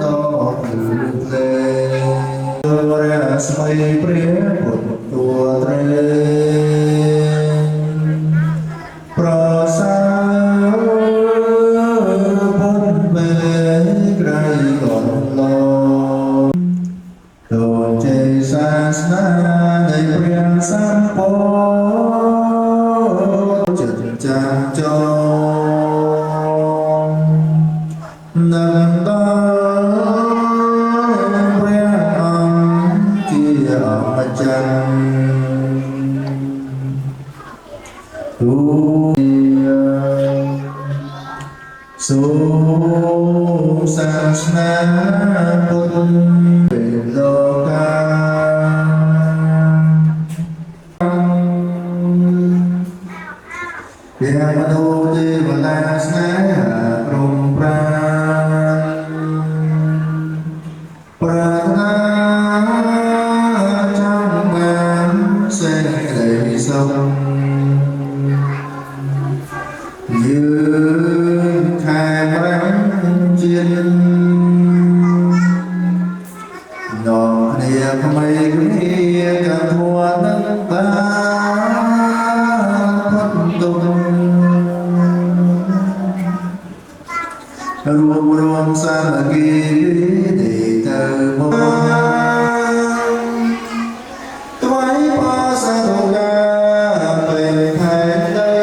ដល់ព្រឹកលេរាស្មីព្រះពុទ្ធទួត្រេប្រសាពុទ្ធវេក្រៃអត់ឡដូចជាសាសនានៃព្រះសម្ពោធិចិត្តចាំចងនឹងដល់ព្រះអង្គជាអម្ចាស់ទូសូមសាសនាពុទ្ធពេលលោកកាព្រះមនោទេវតាស្នេហាព្រមប្រាប្រាថ្នាចង់បានសេចក្តីសុខយើងខែប្រាំជាតិនាំគ្នាក្មេងគ្នាក៏ធួនឹងបានផុតទុក្ខរួមសាមគ្គីទេទៅមកថ្វាយបសាធុកាពេលខែដី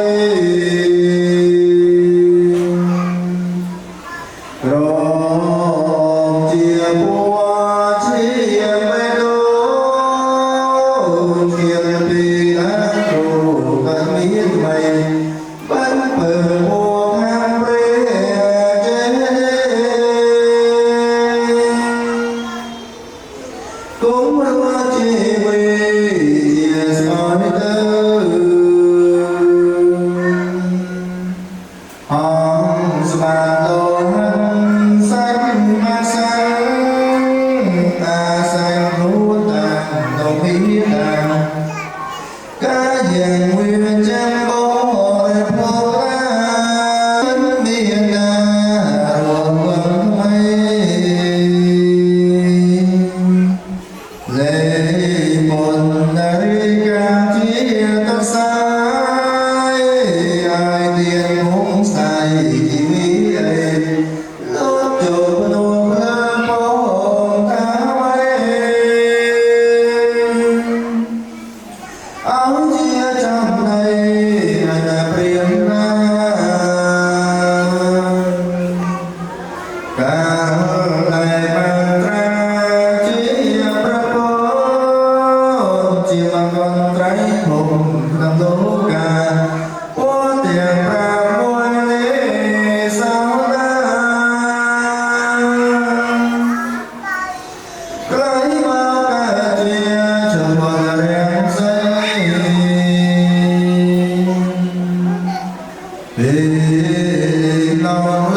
ក្រមជាពួរជាបេដូជាពីអាគ្រូក៏មានថ្មីបានពើមួខាងព្រះចេគុំរវជីវីជាស្អយទៅអង្គស្មាដោហិនសាច់មាសាអាសាយខ្លួនតាមទៅពីតាមកាយ៉ាងវាចាំបរិភោគមានណារួមថ្មីលេមុននារីកាជាតសាយអាយទៀនមុខស្ដាយជីវិតលោកចូលភ្នំភ្លើងបងតាវ៉េអោជាចាំដីអាណាព្រាមណាកាលដែលបានត្រាជាប្រពោជាមង្គលត្រៃភពក្នុងលោកកាពោទាំងប្រាមួយលេសោដាក្រៃមកកាជាជំនររាំងសីពេលឡង